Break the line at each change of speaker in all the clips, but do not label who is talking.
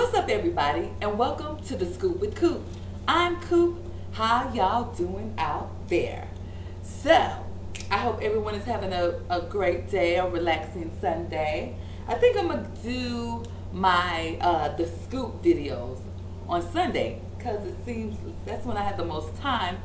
What's up, everybody, and welcome to the Scoop with Coop. I'm Coop. How y'all doing out there? So, I hope everyone is having a great day, a relaxing Sunday. I think I'm gonna do my the Scoop videos on Sunday because it seems that's when I have the most time.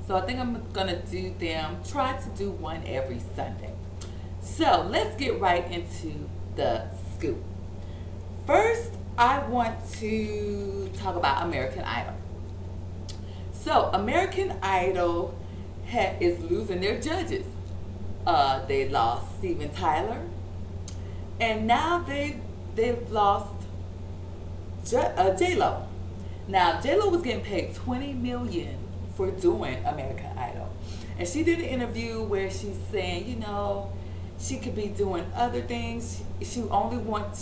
So I think I'm gonna do them. Try to do one every Sunday. So let's get right into the scoop. First, I want to talk about American Idol. So American Idol is losing their judges. They lost Steven Tyler, and now they've lost J-Lo. Now J-Lo was getting paid $20 million for doing American Idol, and she did an interview where she's saying, you know, she could be doing other things. She only was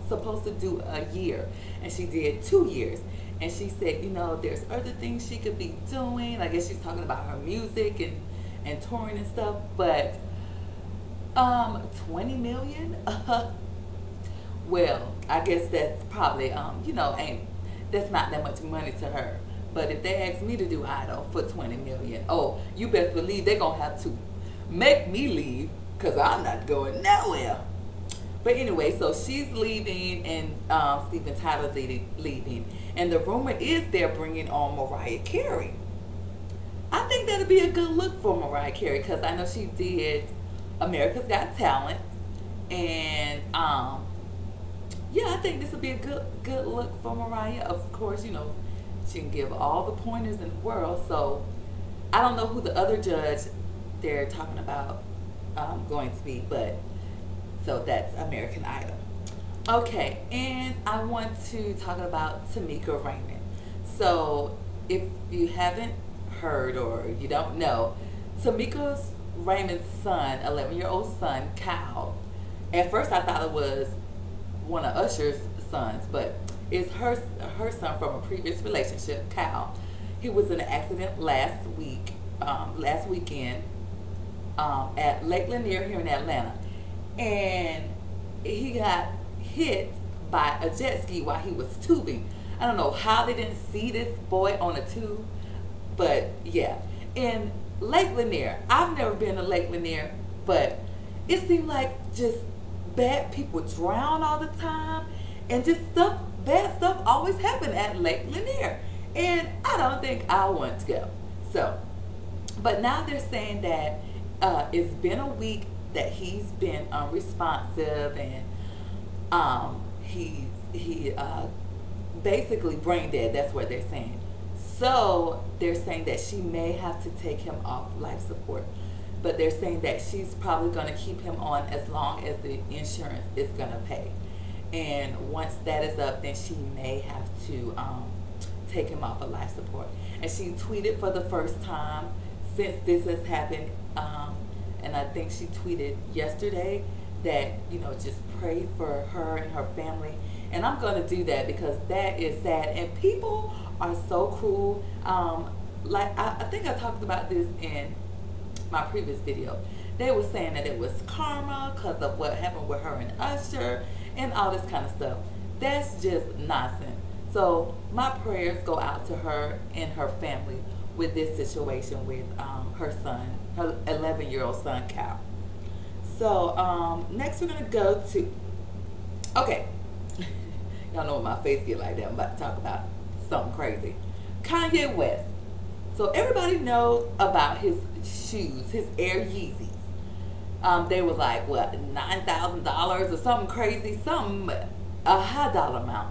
supposed to do a year, and she did 2 years. And she said, you know, there's other things she could be doing. I guess she's talking about her music and touring and stuff. But $20 million. Well, I guess that's probably you know, that's not that much money to her. But if they ask me to do Idol for $20 million, oh, you best believe they're gonna have to make me leave, because I'm not going nowhere. But anyway, so she's leaving, and Steven Tyler's leaving. And the rumor is they're bringing on Mariah Carey. I think that'll be a good look for Mariah Carey, because I know she did America's Got Talent. And yeah, I think this will be a good look for Mariah. Of course, you know, she can give all the pointers in the world. So I don't know who the other judge they're talking about going to be, but so that's American Idol. Okay, and I want to talk about Tamika Raymond. So if you haven't heard or you don't know, Tamika Raymond's son, 11-year-old son, Kyle, at first I thought it was one of Usher's sons, but it's her son from a previous relationship, Kyle. He was in an accident last weekend at Lake Lanier here in Atlanta, and he got hit by a jet ski while he was tubing. I don't know how they didn't see this boy on a tube, but yeah. In Lake Lanier, I've never been to Lake Lanier, but it seemed like just bad people drown all the time, and just bad stuff always happen at Lake Lanier, and I don't think I want to go. So, but now they're saying that it's been a week that he's been unresponsive, and he basically brain dead. That's what they're saying. So they're saying that she may have to take him off life support, but they're saying that she's probably going to keep him on as long as the insurance is going to pay, and once that is up, then she may have to take him off of life support. And she tweeted for the first time since this has happened, and I think she tweeted yesterday that, you know, just pray for her and her family. And I'm going to do that because that is sad, and people are so cruel. Like I think I talked about this in my previous video. They were saying that it was karma because of what happened with her and Usher and all this kind of stuff. That's just nonsense. So my prayers go out to her and her family with this situation with her son, her 11-year-old son, Cal. So next we're going to go to, okay, y'all know when my face get like that, I'm about to talk about something crazy. Kanye West. So everybody knows about his shoes, his Air Yeezys. They were like, what, $9,000 or something crazy, a high dollar amount.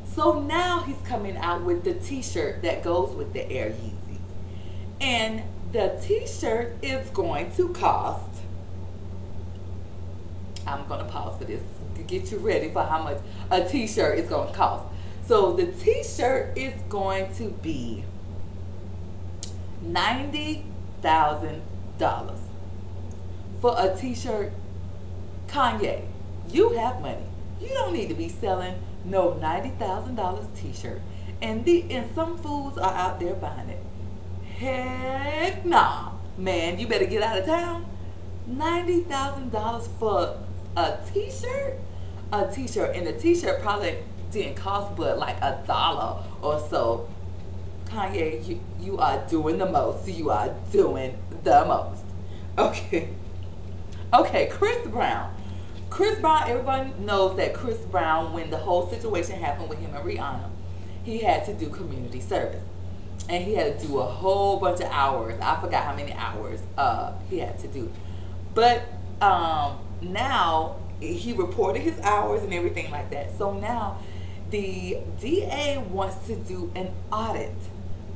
So now he's coming out with the t-shirt that goes with the Air Yeezys. And the t-shirt is going to cost, I'm going to pause for this to get you ready for how much a t-shirt is going to cost. So the t-shirt is going to be $90,000 for a t-shirt. Kanye, you have money. You don't need to be selling no $90,000 t-shirt. And some fools are out there buying it. Heck nah, man, you better get out of town. $90,000 for a t-shirt? A t-shirt, and the t-shirt probably didn't cost but like $1 or so. Kanye, you are doing the most. You are doing the most. Okay. Okay, Chris Brown. Chris Brown, everybody knows that Chris Brown, when the whole situation happened with him and Rihanna, he had to do community service. And he had to do a whole bunch of hours. I forgot how many hours he had to do. But now he reported his hours and everything like that. So now the DA wants to do an audit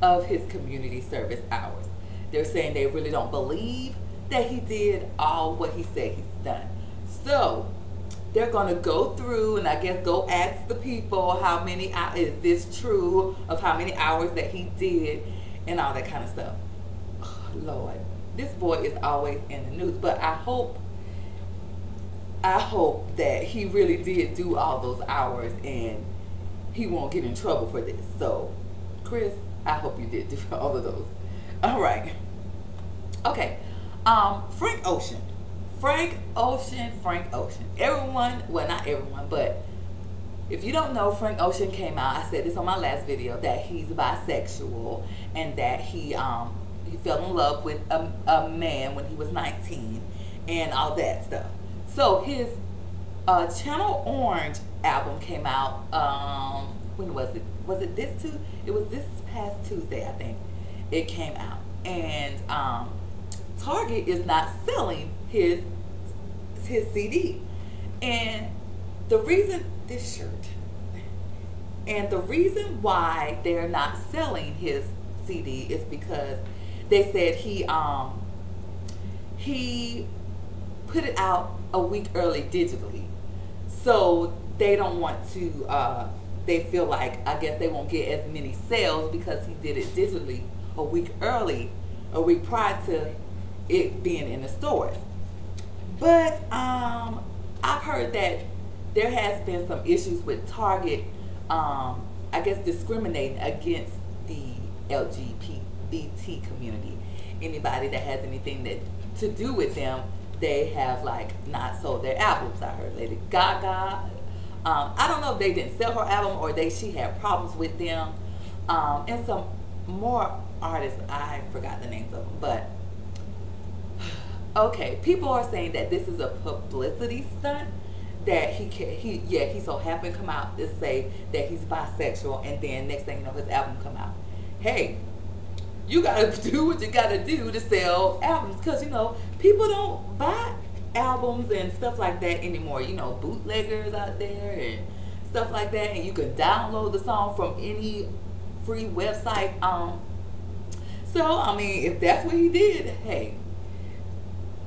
of his community service hours. They're saying they really don't believe that he did all what he said he's done. So they're going to go through and I guess go ask the people how many hours, is this true, of how many hours that he did and all that kind of stuff. Oh, Lord, this boy is always in the news, but I hope that he really did do all those hours and he won't get in trouble for this. So Chris, I hope you did do all of those. All right. Okay. Frank Ocean. Everyone, well, not everyone, but if you don't know, Frank Ocean came out, I said this on my last video, that he's bisexual and that he fell in love with a man when he was 19 and all that stuff. So his Channel Orange album came out, when was it? Was it this Tuesday? It was this past Tuesday, I think. It came out. And Target is not selling his CD. And the reason, this shirt, and the reason why they're not selling his CD is because they said he put it out a week early digitally. So they don't want to, they feel like, I guess they won't get as many sales because he did it digitally a week early, a week prior to it being in the stores. But I've heard that there has been some issues with Target, I guess, discriminating against the LGBT community. Anybody that has anything to do with them, they have like not sold their albums. I heard Lady Gaga. I don't know if they didn't sell her album or she had problems with them. And some more artists, I forgot the names of them, but okay, people are saying that this is a publicity stunt, that he so happened to come out to say that he's bisexual, and then next thing you know, his album come out. Hey, you gotta do what you gotta do to sell albums, because you know people don't buy albums and stuff like that anymore. You know, bootleggers out there and stuff like that, and you can download the song from any free website. So I mean, if that's what he did, hey,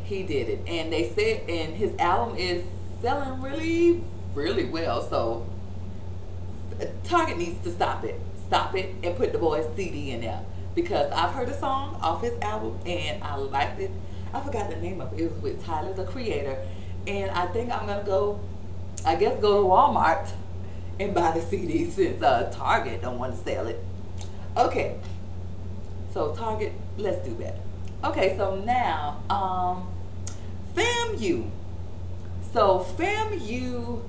he did it. And they said, and his album is selling really, really well. So Target needs to stop it and put the boy's CD in there, because I've heard a song off his album and I liked it. I forgot the name of it. It was with Tyler, the Creator, and I think I'm gonna go, I guess, go to Walmart and buy the CD since Target don't want to sell it. Okay, so Target, let's do that. Okay, so now FAMU. So FAMU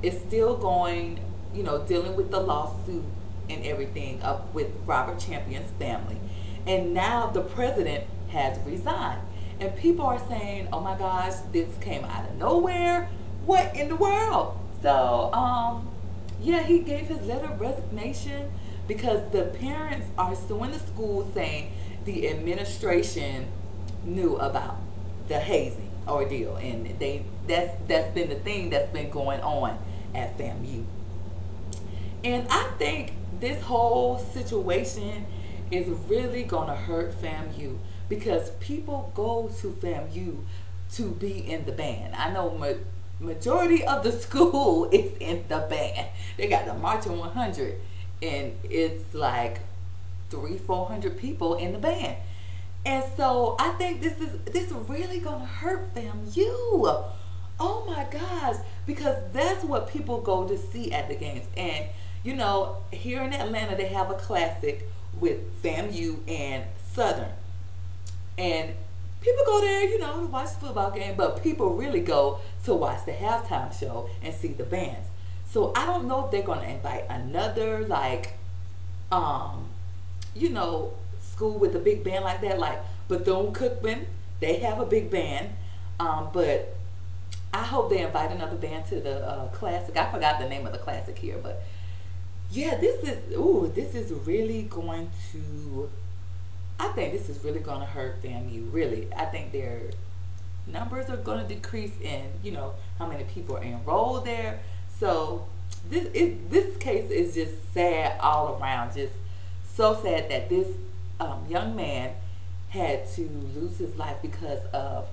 is still going, you know, dealing with the lawsuit and everything up with Robert Champion's family, and now the president has resigned, and people are saying, oh my gosh, this came out of nowhere, what in the world? So yeah, he gave his letter of resignation because the parents are suing the school, saying the administration knew about the hazing ordeal, and that's been the thing that's been going on at FAMU. And I think this whole situation is really gonna hurt FAMU, because people go to FAMU to be in the band. I know majority of the school is in the band. They got the Marching 100, and it's like 300-400 people in the band. And so I think this is really gonna hurt FAMU. Oh my gosh, because that's what people go to see at the games. And you know, here in Atlanta they have a classic with FAMU and Southern, and people go there, you know, to watch the football game, but people really go to watch the halftime show and see the bands. So I don't know if they're gonna invite another like you know, school with a big band like that, like Bethune-Cookman. They have a big band, but I hope they invite another band to the classic. I forgot the name of the classic here, but yeah, this is really going to. I think this is really going to hurt FAMU. Really, I think their numbers are going to decrease in, you know, how many people are enrolled there. So this case is just sad all around. Just so sad that this young man had to lose his life because of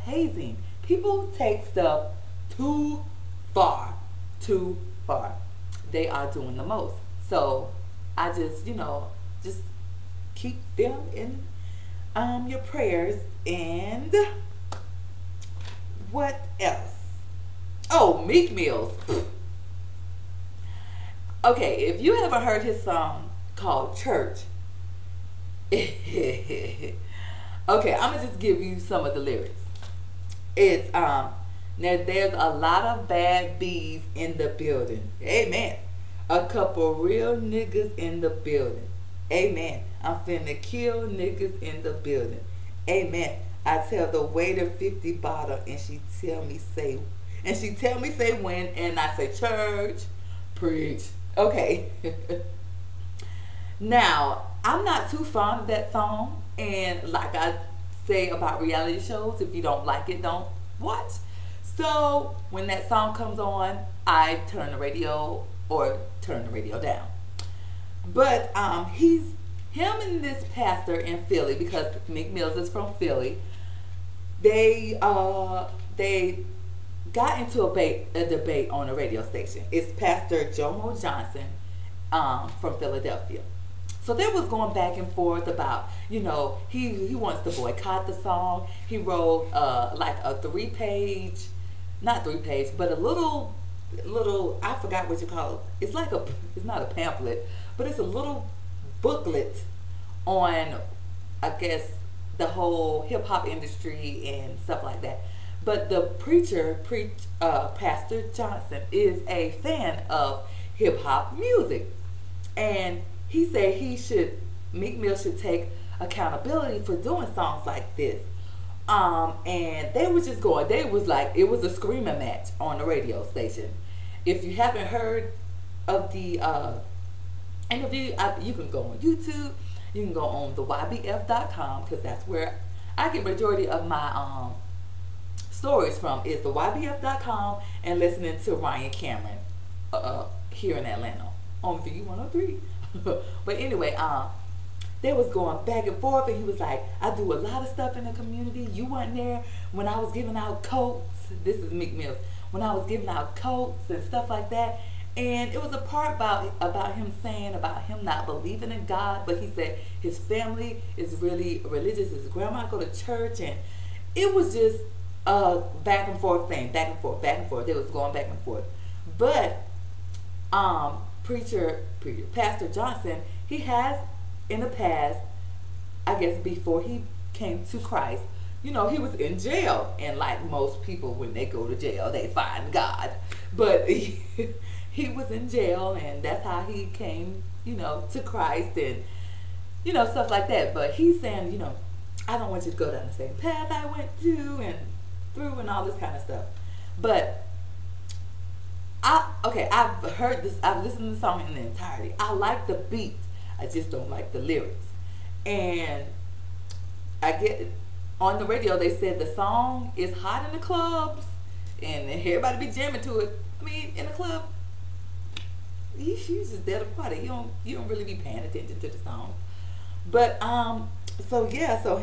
hazing. People take stuff too far, too far. They are doing the most. So I just, you know, just keep them in your prayers. And what else? Oh, Meek Mills. Okay, if you haven't heard his song called Church, okay, I'm gonna just give you some of the lyrics. It's now there's a lot of bad bees in the building. Amen. A couple real niggas in the building. Amen. I'm finna kill niggas in the building. Amen. I tell the waiter 50 bottle and she tell me say when, and I say church, preach. Okay. Now, I'm not too fond of that song, and like I say about reality shows, if you don't like it, don't watch. So when that song comes on, I turn the radio down. But him and this pastor in Philly, because Meek Mills is from Philly, they got into a debate on a radio station. It's Pastor Jomo Johnson from Philadelphia. So they was going back and forth about, you know, he wants to boycott the song. He wrote like a 3-page, not 3-page, but a little, I forgot what you call it. It's like it's not a pamphlet, but it's a little booklet on, I guess, the whole hip hop industry and stuff like that. But the Pastor Johnson is a fan of hip hop music, and he said Meek Mill should take accountability for doing songs like this. And they was just going, they was like, it was a screaming match on the radio station. If you haven't heard of the interview, you can go on YouTube, you can go on the ybf.com, because that's where I get majority of my stories from, is the ybf.com, and listening to Ryan Cameron here in Atlanta on V103. But anyway, they was going back and forth, and he was like, I do a lot of stuff in the community. You weren't there when I was giving out coats. This is Meek Mills. When I was giving out coats and stuff like that. And it was a part about him saying about him not believing in God, but he said his family is really religious. His grandma go to church, and it was just a back and forth thing, back and forth, back and forth. They was going back and forth. But Pastor Johnson, he has in the past, I guess before he came to Christ, you know, he was in jail, and like most people, when they go to jail, they find God. But he was in jail, and that's how he came, you know, to Christ, and you know, stuff like that. But he's saying, you know, I don't want you to go down the same path I went to and through and all this kind of stuff. But I've heard this, I've listened to the song in the entirety. I like the beat, I just don't like the lyrics. And I get on the radio, they said the song is hot in the clubs and everybody be jamming to it. I mean, in the club, you just there to party. You don't really be paying attention to the song. But so yeah, so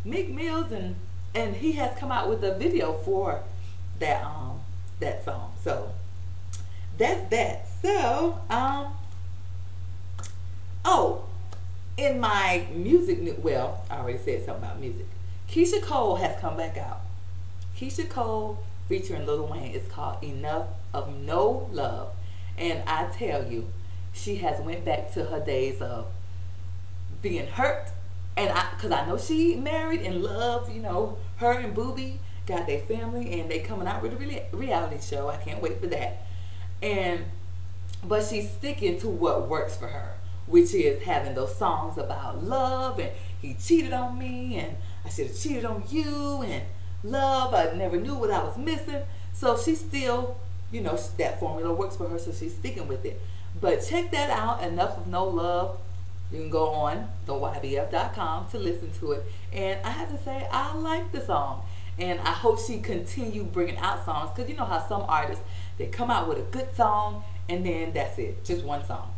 Meek Mills, and he has come out with a video for that song. So that's that. So oh, in my music, well, I already said something about music. Keisha Cole has come back out. Keisha Cole featuring Lil Wayne is called Enough of No Love. And I tell you, she has went back to her days of being hurt. And because I know she married and loved, you know, her and Booby got their family, and they coming out with a reality show. I can't wait for that. And but she's sticking to what works for her, which is having those songs about love and he cheated on me and I should have cheated on you and love, I never knew what I was missing. So she's still, you know, that formula works for her, so she's sticking with it. But check that out, Enough of No Love. You can go on theybf.com to listen to it. And I have to say, I like the song. And I hope she continue bringing out songs, because you know how some artists, they come out with a good song and then that's it, just one song.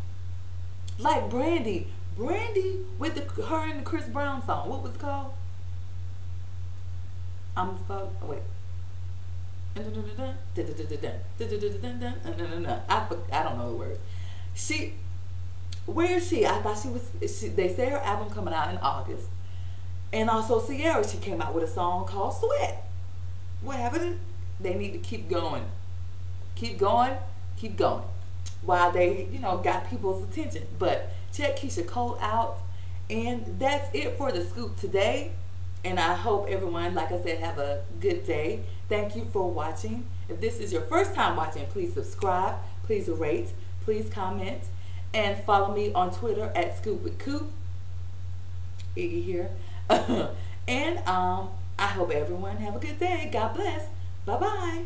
Like Brandy with her and the Chris Brown song. What was it called? Wait. I don't know the words. Where is she? I thought she was. They say her album coming out in August, and also Sierra. She came out with a song called Sweat. What happened? They need to keep going, keep going, keep going, while they, you know, got people's attention. But check Keisha Cole out, and that's it for the scoop today. And I hope everyone, like I said, have a good day. Thank you for watching. If this is your first time watching, please subscribe, please rate, please comment, and follow me on Twitter at ScoopWithCoop. Iggy here. And I hope everyone have a good day. God bless. Bye-bye.